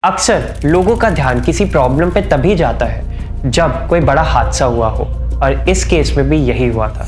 अक्सर लोगों का ध्यान किसी प्रॉब्लम पे तभी जाता है जब कोई बड़ा हादसा हुआ हो, और इस केस में भी यही हुआ था।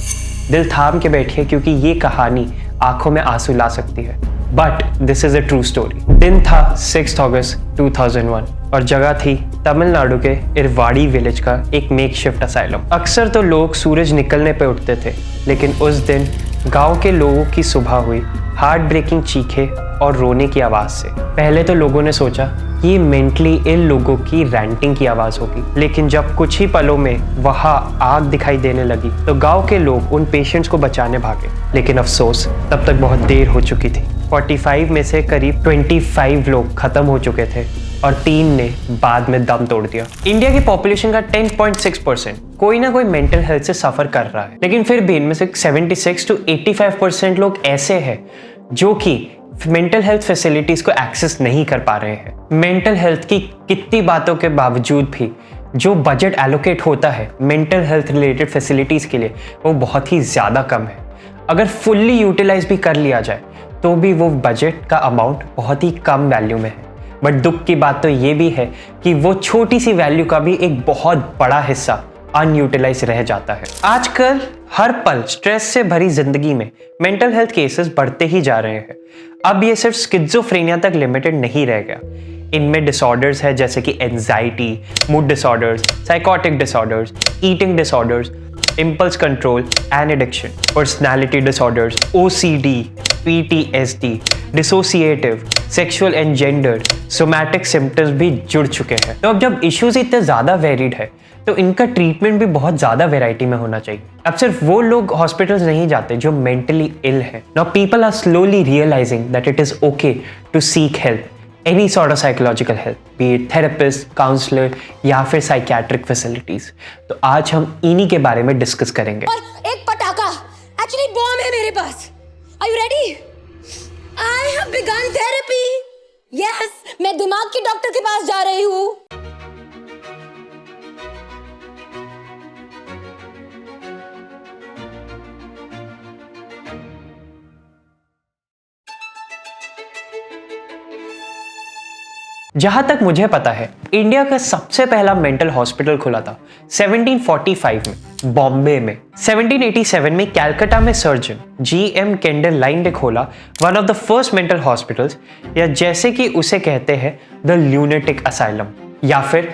दिल थाम के बैठिए क्योंकि ये कहानी आंखों में आंसू ला सकती है, but this is a true story. दिन था 6 अगस्त 2001 और जगह थी तमिलनाडु के इरवाड़ी विलेज का एक मेकशिफ्ट असाइलम। अक्सर तो लोग सूरज निकलने पे उठते थे, लेकिन उस दिन गांव के लोगों की सुबह हुई हार्ट ब्रेकिंग चीखें और रोने की आवाज से। पहले तो लोगों ने सोचा कि ये मेंटली इल लोगों की रैंटिंग की आवाज होगी, लेकिन जब कुछ ही पलों में वहां आग दिखाई देने लगी तो गांव के लोग उन पेशेंट्स को बचाने भागे। लेकिन अफसोस, तब तक बहुत देर हो चुकी थी। 45 में से करीब 25 लोग खत्म हो चुके थे और 3 ने बाद में दम तोड़ दिया। इंडिया की पॉपुलेशन का 10.6% कोई ना कोई मेंटल हेल्थ से सफर कर रहा है, लेकिन फिर भी इनमें से 76 to 85% लोग ऐसे हैं जो कि मेंटल हेल्थ फैसिलिटीज को एक्सेस नहीं कर पा रहे हैं। मेंटल हेल्थ की कितनी बातों के बावजूद भी जो बजट एलोकेट होता है मेंटल हेल्थ रिलेटेड फैसिलिटीज के लिए, वो बहुत ही ज्यादा कम है। अगर फुल्ली यूटिलाइज भी कर लिया जाए तो भी वो बजट का अमाउंट बहुत ही कम वैल्यू में है। बट दुख की बात तो ये भी है कि वो छोटी सी वैल्यू का भी एक बहुत बड़ा हिस्सा अनयूटिलाइज रह जाता है। आजकल हर पल स्ट्रेस से भरी जिंदगी में मेंटल हेल्थ केसेस बढ़ते ही जा रहे हैं। अब ये सिर्फ स्किज़ोफ्रेनिया तक लिमिटेड नहीं रह गया। इनमें डिसऑर्डर्स है जैसे कि anxiety, mood disorders, psychotic disorders, eating disorders, impulse control and addiction, personality disorders, OCD, PTSD, dissociative, sexual and gender, somatic symptoms भी जुड़ चुके हैं। तो अब जब इश्यूज इतने ज़्यादा वेरिड है तो इनका ट्रीटमेंट भी बहुत ज़्यादा वैरायटी में होना चाहिए। अब सिर्फ वो लोग हॉस्पिटल्स नहीं जाते जो मेंटली इल है। Now people are slowly realizing that it is okay to seek help, any sort of psychological help, be it therapist, counsellor या फिर साइकियाट्रिक फैसिलिटीज। तो आज हम इन्हीं के बारे में डिस्कस करेंगे। और एक पटाखा, एक्चुअली बॉम्ब है मेरे पास। Are you ready? I have begun therapy. Yes, मैं दिमाग के डॉक्टर के पास जा रही हूँ। जहां तक मुझे पता है, इंडिया का सबसे पहला मेंटल हॉस्पिटल खुला था 1745 में बॉम्बे में। 1787 में कैलकाटा में सर्जन GM केंडल लाइन ने खोला one of the first mental hospitals, या जैसे कि उसे कहते हैं द ल्यूनेटिक असाइलम या फिर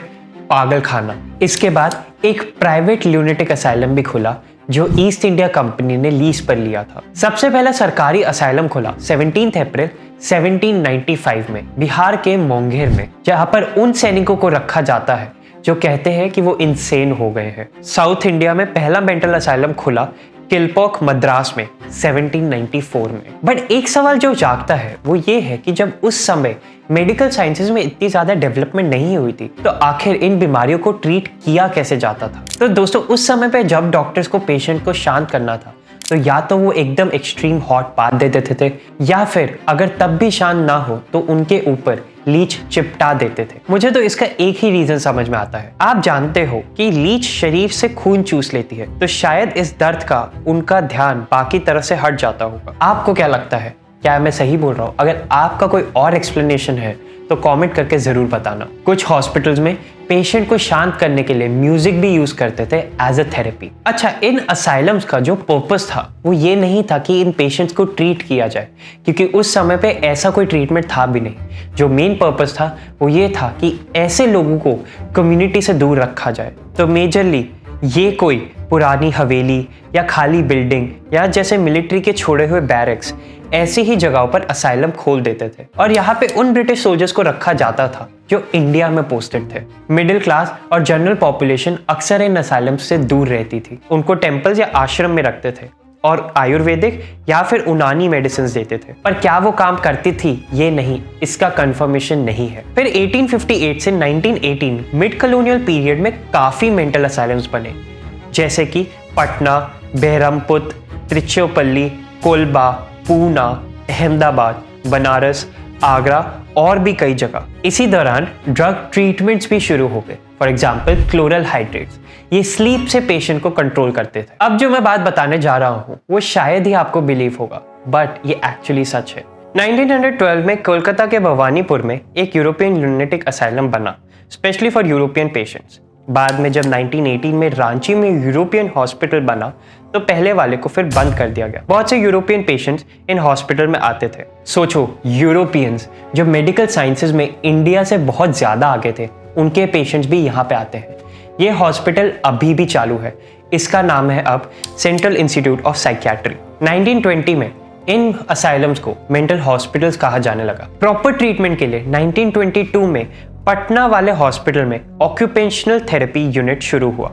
पागल खाना। इसके बाद एक प्राइवेट ल्यूनेटिक असाइलम भी खुला जो ईस्ट इंडिया कंपनी ने लीज पर लिया था। सबसे पहला सरकारी असाइलम खुला 17 अप्रैल 1795 में बिहार के मुंगेर में, जहां पर उन सैनिकों को रखा जाता है जो कहते हैं कि वो इंसेन हो गए हैं। साउथ इंडिया में पहला मेंटल असाइलम खुला किलपॉक मद्रास में 1794 में। बट एक सवाल जो जागता है वो ये है कि जब उस समय मेडिकल साइंसेज में इतनी ज्यादा डेवलपमेंट नहीं हुई थी तो आखिर इन बीमारियों को ट्रीट किया कैसे जाता था। तो दोस्तों, उस समय पे जब डॉक्टर्स को पेशेंट को शांत करना था तो या तो वो एकदम एक्सट्रीम हॉट बाथ दे देते थे, या फिर अगर तब भी शांत ना हो तो उनके ऊपर लीच चिपटा देते थे। मुझे तो इसका एक ही रीजन समझ में आता है। आप जानते हो कि लीच शरीर से खून चूस लेती है, तो शायद इस दर्द का उनका ध्यान बाकी तरह से हट जाता होगा। आपको क्या लगता है? क्या मैं सही बोल रहा हूँ? अगर आपका कोई और एक्सप्लेनेशन है तो कमेंट करके जरूर बताना। कुछ हॉस्पिटल्स में पेशेंट को शांत करने के लिए म्यूजिक भी यूज करते थे एज अ थेरेपी। अच्छा, इन असाइलम्स का जो पर्पस था वो ये नहीं था कि इन पेशेंट्स को ट्रीट किया जाए, क्योंकि उस समय पे ऐसा कोई ट्रीटमेंट था भी नहीं। जो मेन पर्पस था वो ये था कि ऐसे लोगों को कम्युनिटी से दूर रखा जाए। तो मेजरली ये कोई पुरानी हवेली या खाली बिल्डिंग या जैसे मिलिट्री के छोड़े हुए बैरक्स, ऐसी ही जगहों पर असाइलम खोल देते थे और यहाँ पे उन ब्रिटिश सोल्जर्स को रखा जाता था जो इंडिया में पोस्टेड थे। मिडिल क्लास और जनरल पॉपुलेशन अक्सर इन असाइलम से दूर रहती थी। उनको टेम्पल्स या आश्रम में रखते थे और आयुर्वेदिक या फिर यूनानी मेडिसिन देते थे। पर क्या वो काम करती थी ये नहीं, इसका कंफर्मेशन नहीं है। फिर 1858 से 1918 मिड कॉलोनियल पीरियड में काफी मेंटल असाइलम्स बने, जैसे कि पटना, बहरमपुर, त्रिचौपल्ली, कोलबा, पूना, अहमदाबाद, बनारस, आगरा और भी कई जगह। इसी दौरान ड्रग ट्रीटमेंट्स भी शुरू हो गए। फॉर एग्जाम्पल क्लोरल हाइड्रेट्स, ये स्लीप से पेशेंट को कंट्रोल करते थे। अब जो मैं बात बताने जा रहा हूँ वो शायद ही आपको बिलीव होगा, बट ये एक्चुअली सच है। 1912 में कोलकाता के भवानीपुर में एक यूरोपियन लुनेटिक असाइलम बना, स्पेशली फॉर यूरोपियन पेशेंट्स। बाद में जब 1918 में रांची में यूरोपियन हॉस्पिटल बना तो पहले वाले को फिर बंद कर दिया गया। बहुत से यूरोपियन पेशेंट्स इन हॉस्पिटल में आते थे। सोचो, यूरोपियंस जो मेडिकल साइंसेज में इंडिया से बहुत ज़्यादा आगे थे, उनके पेशेंट्स भी यहाँ पे आते हैं। ये हॉस्पिटल अभी भी चालू है। इसका नाम है अब सेंट्रल इंस्टीट्यूट ऑफ साइकियाट्री। 1920 में इन असाइलम्स को मेंटल हॉस्पिटल्स कहा जाने लगा। प्रॉपर ट्रीटमेंट के लिए 1922 में पटना वाले हॉस्पिटल में ऑक्यूपेशनल थेरेपी यूनिट शुरू हुआ।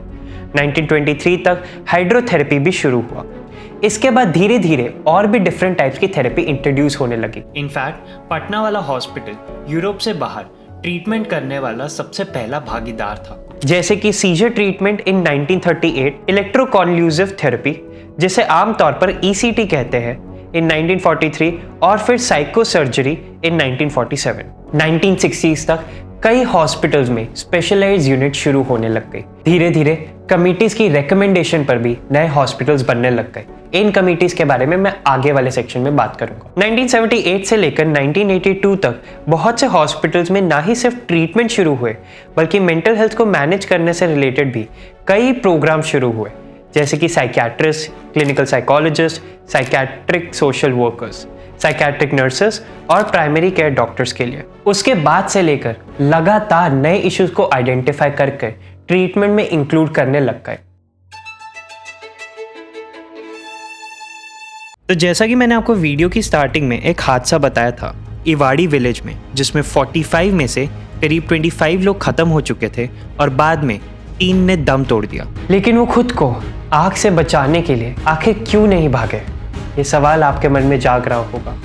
1923 तक हाइड्रोथेरेपी भी शुरू हुआ। इसके बाद धीरे धीरे और भी डिफरेंट टाइप्स की थेरेपी इंट्रोड्यूस होने लगी। इनफैक्ट पटना वाला हॉस्पिटल यूरोप से बाहर ट्रीटमेंट करने वाला सबसे पहला भागीदार था। जैसे कि सीजर ट्रीटमेंट इन 1938, इलेक्ट्रोकॉन्वल्यूसिव थेरेपी जिसे आमतौर पर ECT कहते हैं, इन 1943 और फिर साइको सर्जरी इन 1947। 1960s तक कई हॉस्पिटल्स में स्पेशलाइज्ड यूनिट शुरू होने लग गई। धीरे धीरे कमिटीज की रिकमेंडेशन पर भी नए हॉस्पिटल्स बनने लग गए। इन कमिटीज के बारे में मैं आगे वाले सेक्शन में बात करूंगा। 1978 से लेकर 1982 तक बहुत से हॉस्पिटल्स में ना ही सिर्फ ट्रीटमेंट शुरू हुए, बल्कि मेंटल हेल्थ को मैनेज करने से रिलेटेड भी कई प्रोग्राम शुरू हुए, जैसे कि psychiatrist, clinical psychologist, psychiatric social workers, psychiatric nurses और प्राइमरी केयर डॉक्टर्स के लिए। उसके बाद से लेकर लगातार नए इश्यूज को आइडेंटिफाई करके ट्रीटमेंट में इंक्लूड करने लग गए। तो जैसा कि मैंने आपको वीडियो की स्टार्टिंग में एक हादसा बताया था इवाड़ी विलेज में, जिसमें 45 में से करीब 25 लोग खत्म हो चुके थे और बाद में 3 ने दम तोड़ दिया। लेकिन वो खुद को आग से बचाने के लिए आखिर क्यों नहीं भागे? ये सवाल आपके मन में जाग रहा होगा।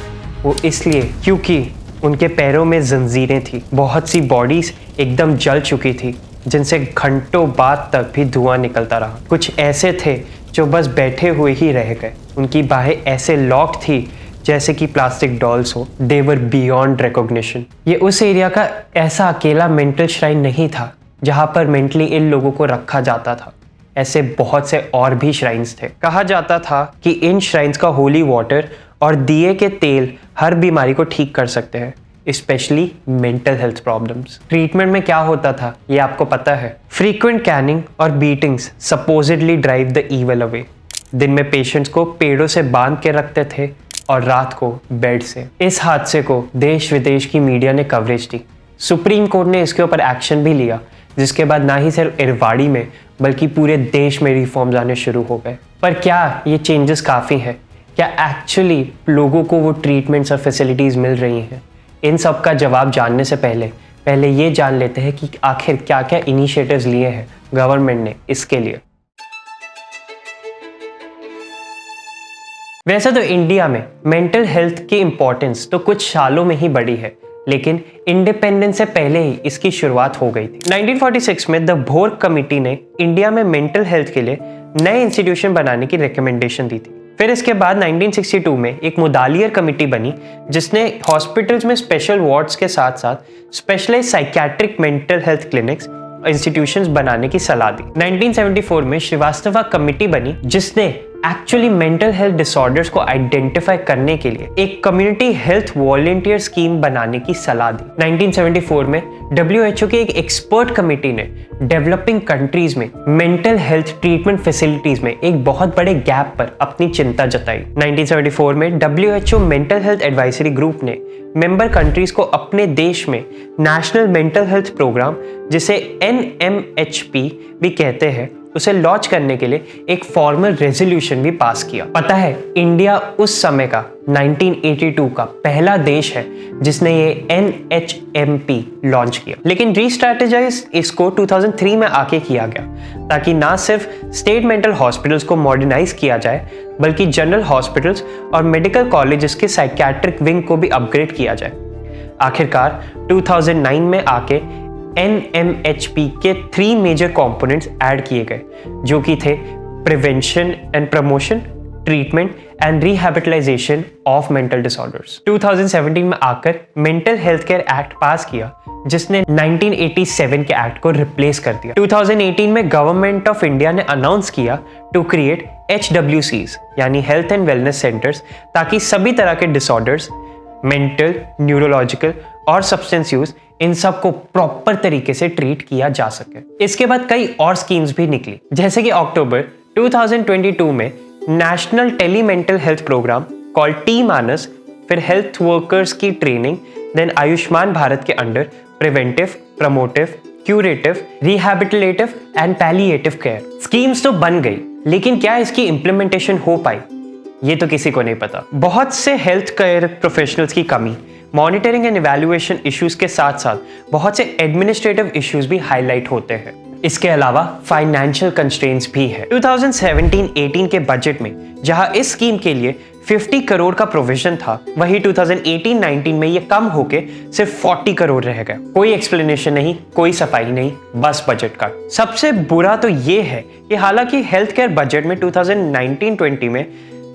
वो इसलिए क्योंकि उनके पैरों में जंजीरें थी। बहुत सी बॉडीज एकदम जल चुकी थी, जिनसे घंटों बाद तक भी धुआं निकलता रहा। कुछ ऐसे थे जो बस बैठे हुए ही रह गए। उनकी बाहें ऐसे लॉक थी जैसे कि प्लास्टिक डॉल्स हो। दे वर बियॉन्ड रिकॉग्निशन। ये उस एरिया का ऐसा अकेला मेंटल श्राइन नहीं था जहाँ पर मेंटली इल लोगों को रखा जाता था। ऐसे बहुत से और भी श्राइन्स थे। कहा जाता था कि इन श्राइन्स का होली वाटर और दिए के तेल हर बीमारी को ठीक कर सकते हैं, specially mental health problems. Treatment में क्या होता था ये आपको पता है। फ्रीक्वेंट कैनिंग और beatings supposedly drive the evil away. दिन में पेशेंट्स को पेड़ों से बांध के रखते थे और रात को बेड से। इस हादसे को देश विदेश की मीडिया ने कवरेज दी। सुप्रीम कोर्ट ने इसके ऊपर एक्शन भी लिया, जिसके बाद ना ही सिर्फ इरवाड़ी में बल्कि पूरे देश में रिफॉर्म्स आने शुरू हो गए। पर क्या ये चेंजेस काफ़ी है? क्या एक्चुअली लोगों को वो ट्रीटमेंट्स और फैसिलिटीज़ मिल रही हैं? इन सब का जवाब जानने से पहले ये जान लेते हैं कि आखिर क्या क्या इनिशिएटिव्स लिए हैं गवर्नमेंट ने इसके लिए। वैसे तो इंडिया में मेंटल हेल्थ की इम्पोर्टेंस तो कुछ सालों में ही बढ़ी है, लेकिन इंडिपेंडेंस से पहले ही इसकी शुरुआत हो गई थी। 1946 में द भोर कमेटी ने इंडिया में मेंटल हेल्थ के लिए नए इंस्टीट्यूशन बनाने की रिकमेंडेशन दी थी। फिर इसके बाद 1962 में एक मुदालियर कमेटी बनी, जिसने हॉस्पिटल्स में स्पेशल वार्ड्स के साथ साथ specialized psychiatric mental health clinics institutions बनाने की सलाह दी। 1974 में श्रीवास्तवा कमेटी बनी, जिसने एक्चुअली मेंटल हेल्थ डिसऑर्डर्स को आइडेंटिफाई करने के लिए एक कम्युनिटी हेल्थ वॉलंटियर स्कीम बनाने की सलाह दी। 1974 में WHO की एक एक्सपर्ट कमेटी ने डेवलपिंग कंट्रीज में मेंटल हेल्थ ट्रीटमेंट फैसिलिटीज में एक बहुत बड़े गैप पर अपनी चिंता जताई। 1974 में WHO mental health advisory group ने मेंबर कंट्रीज को अपने देश में नेशनल मेंटल हेल्थ प्रोग्राम, जिसे NMHP भी कहते हैं, उसे लॉन्च करने के लिए एक फॉर्मल रेजोल्यूशन भी पास किया। पता है, इंडिया उस समय का 1982 का पहला देश है जिसने ये NHMP लॉन्च किया, लेकिन रीस्ट्रैटेजाइज इसको 2003 में आके किया गया, ताकि ना सिर्फ स्टेट मेंटल हॉस्पिटल्स को मॉडर्नाइज किया जाए, बल्कि जनरल हॉस्पिटल्स और मेडिकल कॉलेजेस के साइकियाट्रिक विंग को भी अपग्रेड किया जाए। आखिरकार 2009 में आके NMHP के 3 मेजर कंपोनेंट्स ऐड किए गए, जो कि थे prevention and promotion, treatment and rehabilitation of mental disorders. 2017 में आकर mental health care act pass किया, जिसने 1987 के एक्ट को रिप्लेस कर दिया। 2018 में गवर्नमेंट ऑफ इंडिया ने अनाउंस किया टू क्रिएट HWCs यानी हेल्थ एंड वेलनेस सेंटर्स, ताकि सभी तरह के डिसऑर्डर्स मेंटल, न्यूरोलॉजिकल और सब्सटेंस यूज, इन सब को प्रॉपर तरीके से ट्रीट किया जा सके। इसके बाद कई और स्कीम्स भी निकली, जैसे कि अक्टूबर 2022 में national tele mental health programme called T Manas, फिर हेल्थ वर्कर्स की ट्रेनिंग, देन आयुष्मान भारत के under preventive, promotive, curative, rehabilitative and palliative care schemes तो बन गई, लेकिन क्या इसकी इंप्लीमेंटेशन हो पाई, ये तो किसी को नहीं पता। बहुत से हेल्थ केयर प्रोफेशनल्स की कमी, मॉनिटरिंग एंड इवैल्यूएशन इश्यूज के साथ साथ बहुत से एडमिनिस्ट्रेटिव इश्यूज भी हाईलाइट होते हैं। इसके अलावा फाइनेंशियल कंस्ट्रेंट्स भी है। 2017-18 के बजट में जहां इस स्कीम के लिए 50 करोड़ का प्रोविजन था, वही 2018-19 में ये कम होके सिर्फ 40 करोड़ रह गए। कोई एक्सप्लेनेशन नहीं, कोई सफाई नहीं, बस बजट कट। सबसे बुरा तो ये है कि हालांकि हेल्थ केयर बजट में 2019-20 में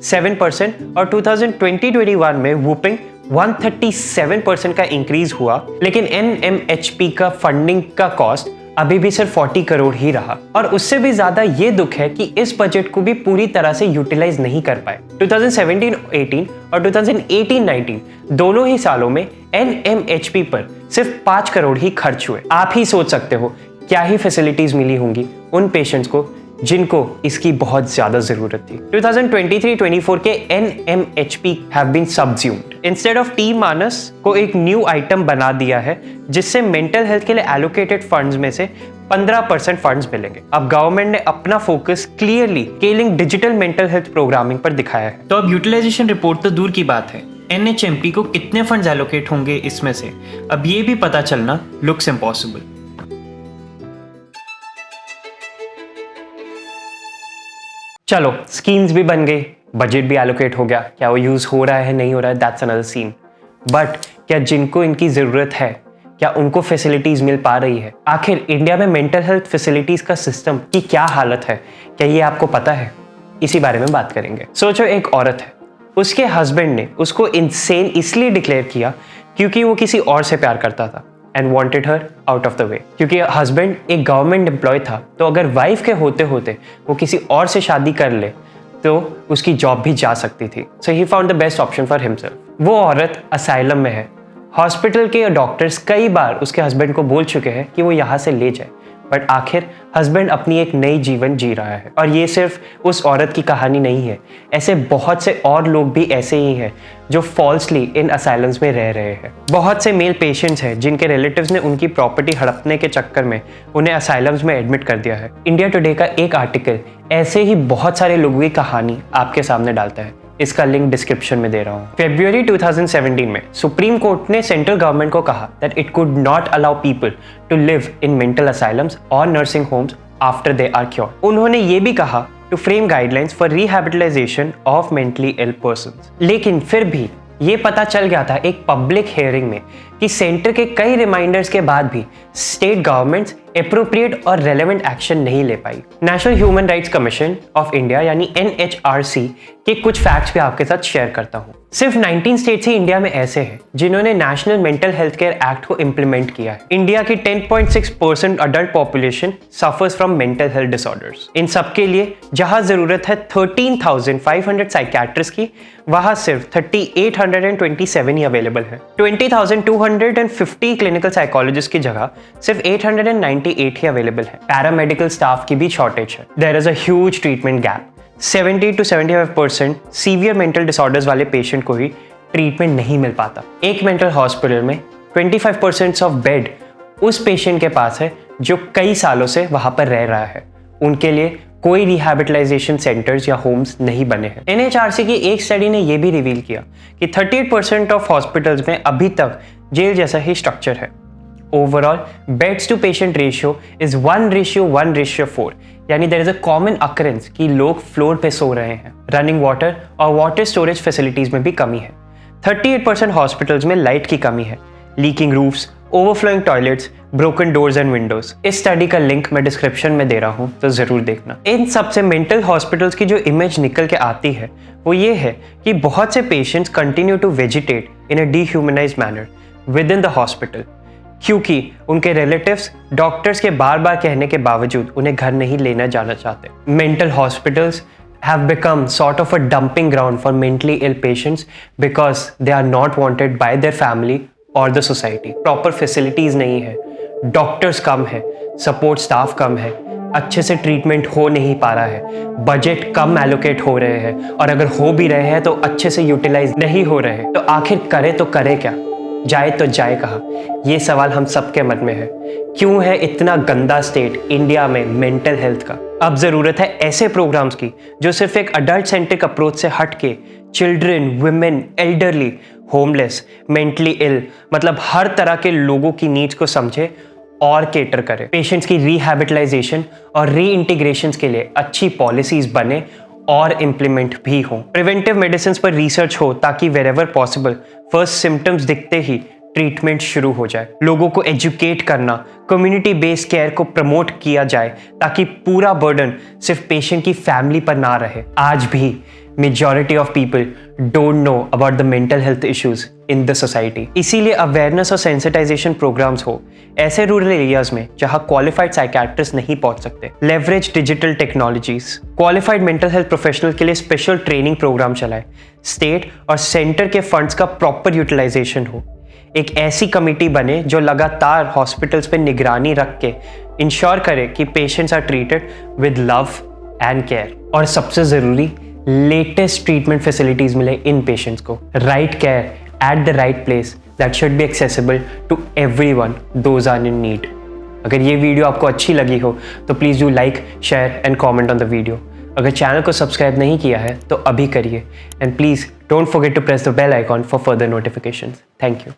7% और 2020-21 में वूपिंग 137% का इंक्रीज हुआ, लेकिन NMHP का फंडिंग का कॉस्ट अभी भी सिर्फ 40 करोड़ ही रहा। और उससे भी ज्यादा ये दुख है कि इस बजट को भी पूरी तरह से यूटिलाइज नहीं कर पाए। 2017-18 और 2018-19 दोनों ही सालों में NMHP पर सिर्फ 5 करोड़ ही खर्च हुए। आप ही सोच सकते हो क्या ही फैसिलिटीज मिली होंगी उन पेशेंट्स को जिनको इसकी बहुत ज्यादा जरूरत थी। 2023-24 के NMHP have been subsumed। Instead of T Manas को एक न्यू आइटम बना दिया है, जिससे मेंटल हेल्थ के लिए एलोकेटेड फंड्स में से 15% फंड्स मिलेंगे। अब गवर्नमेंट ने अपना focus clearly scaling digital mental health programming पर दिखाया है। तो अब यूटिलाइजेशन रिपोर्ट तो दूर की बात है, NHMP को कितने फंड्स एलोकेट होंगे इसमें से अब ये भी पता चलना लुक्स इम्पॉसिबल। चलो, स्कीम्स भी बन गई, बजट भी एलोकेट हो गया, क्या वो यूज हो रहा है नहीं हो रहा है, दैट्स अनदर सीन। बट क्या जिनको इनकी जरूरत है, क्या उनको फैसिलिटीज मिल पा रही है? आखिर इंडिया में मेंटल हेल्थ फैसिलिटीज का सिस्टम की क्या हालत है, क्या ये आपको पता है? इसी बारे में बात करेंगे। सोचो, एक औरत है, उसके हस्बैंड ने उसको इंसेन इसलिए डिक्लेयर किया क्योंकि वो किसी और से प्यार करता था and wanted her out of the way. क्योंकि हस्बैंड एक गवर्नमेंट एम्प्लॉय था, तो अगर वाइफ के होते होते वो किसी और से शादी कर ले तो उसकी जॉब भी जा सकती थी। So he found the best option for himself. वो औरत असाइलम में है। हॉस्पिटल के डॉक्टर्स कई बार उसके हस्बैंड को बोल चुके हैं कि वो यहाँ से ले जाए, बट आखिर हस्बैंड अपनी एक नई जीवन जी रहा है। और ये सिर्फ उस औरत की कहानी नहीं है, ऐसे बहुत से और लोग भी ऐसे ही हैं जो फॉल्सली इन असाइलम्स में रह रहे हैं। बहुत से मेल पेशेंट्स हैं जिनके रिलेटिव्स ने उनकी प्रॉपर्टी हड़पने के चक्कर में उन्हें असाइलम्स में एडमिट कर दिया है। इंडिया टुडे का एक आर्टिकल ऐसे ही बहुत सारे लोगों की कहानी आपके सामने डालता है। इसका लिंक डिस्क्रिप्शन में दे रहा हूँ। फरवरी 2017 में सुप्रीम कोर्ट ने सेंट्रल गवर्नमेंट को कहा that it could not allow people to live in mental asylums और nursing homes after they are cure. उन्होंने ये भी कहा to frame guidelines for rehabilitation of mentally ill persons. लेकिन फिर भी ये पता चल गया था एक पब्लिक हियरिंग में कि सेंटर के कई रिमाइंडर्स के बाद भी स्टेट गवर्नमेंट्स एप्रोप्रिएट और रेलेवेंट एक्शन नहीं ले पाई। National human rights commission of India यानी NHRC के कुछ फैक्ट्स भी आपके साथ शेयर करता हूँ। सिर्फ 19 स्टेट्स ही इंडिया में ऐसे हैं जिन्होंने national mental health care act को इम्प्लीमेंट किया है। इंडिया की 10.6% adult population suffers from mental health disorders. इन सब के लिए जहां जरूरत है 13,500 साइकियाट्रिस्ट की, वहां सिर्फ 3,827 ही अवेलेबल है। 20,250 क्लिनिकल साइकोलॉजिस्ट की जगह सिर्फ 898 ही अवेलेबल है। पैरामेडिकल स्टाफ की भी शॉर्टेज है। There is a huge treatment gap. 70 to 75% severe mental disorders वाले पेशेंट को ही ट्रीटमेंट नहीं मिल पाता। एक मेंटल हॉस्पिटल में 25% ऑफ बेड उस पेशेंट के पास है जो कई सालों से वहां पर रह रहा है। उनके लिए कोई रिहैबिलिटाइजेशन सेंटर्स या होम्स नहीं बने हैं। NHRC की एक स्टडी ने यह भी रिवील किया कि 38% ऑफ हॉस्पिटल्स में अभी तक जेल जैसा ही स्ट्रक्चर है। Overall beds to patient ratio is 1:1:4, यानी there is a common occurrence कि लोग फ्लोर पे सो रहे हैं। रनिंग वाटर और वाटर स्टोरेज फैसिलिटीज में भी कमी है। 38% हॉस्पिटल्स में लाइट की कमी है। Leaking roofs, overflowing toilets, broken doors and Windows. इस स्टडी का लिंक मैं डिस्क्रिप्शन में दे रहा हूं, तो जरूर देखना। इन सबसे मेंटल हॉस्पिटल्स की जो इमेज निकल के आती है वो ये है कि बहुत से patients continue to vegetate in a dehumanised manner within the hospital, क्योंकि उनके रिलेटिव्स डॉक्टर्स के बार बार कहने के बावजूद उन्हें घर नहीं लेना जाना चाहते। Mental hospitals have become sort of a dumping ground for mentally ill patients because they are not wanted by their family or the society. Proper facilities नहीं है, डॉक्टर्स कम है, सपोर्ट स्टाफ कम है, अच्छे से ट्रीटमेंट हो नहीं पा रहा है, बजट कम एलोकेट हो रहे हैं और अगर हो भी रहे हैं तो अच्छे से यूटिलाइज नहीं हो रहे हैं। तो आखिर करे तो करे क्या, जाए तो जाए कहाँ? ये सवाल हम सबके मन में है। क्यों है इतना गंदा स्टेट इंडिया में मेंटल हेल्थ का? अब ज़रूरत है ऐसे प्रोग्राम्स की जो सिर्फ एक अडल्ट सेंट्रिक अप्रोच से हट के children, women, elderly, homeless, mentally ill, मतलब हर तरह के लोगों की नीड्स को समझे और केटर करे। पेशेंट्स की रिहैबिलिटाइजेशन और री इंटीग्रेशन के लिए अच्छी पॉलिसीज बने और इम्प्लीमेंट भी हो। प्रिवेंटिव मेडिसिन पर रिसर्च हो ताकि वेरेवर पॉसिबल फर्स्ट सिम्टम्स दिखते ही ट्रीटमेंट शुरू हो जाए। लोगों को एजुकेट करना, कम्युनिटी बेस्ड केयर को प्रमोट किया जाए ताकि पूरा बर्डन सिर्फ पेशेंट की फैमिली पर ना रहे। आज भी majority of people don't know about the mental health issues in the society. इसीलिए अवेयरनेस और सेंसिटाइजेशन प्रोग्राम्स हो ऐसे रूरल एरियाज में जहां क्वालिफाइड साइकियाट्रिस्ट नहीं पहुंच सकते। Leverage digital technologies, qualified mental health professional के लिए स्पेशल ट्रेनिंग प्रोग्राम चलाए, स्टेट और सेंटर के फंड्स का प्रॉपर यूटिलाइजेशन हो। एक ऐसी कमेटी बने जो लगातार हॉस्पिटल्स पे निगरानी रख के इंश्योर करे कि patients are treated with love and care. और सबसे ज़रूरी, लेटेस्ट ट्रीटमेंट फैसिलिटीज़ मिले इन पेशेंट्स को। Right care at the right place that should be accessible to everyone those are in need. अगर ये वीडियो आपको अच्छी लगी हो तो please do like, share and comment on the video. अगर चैनल को सब्सक्राइब नहीं किया है तो अभी करिए and please don't forget to press the bell icon for further notifications. Thank you.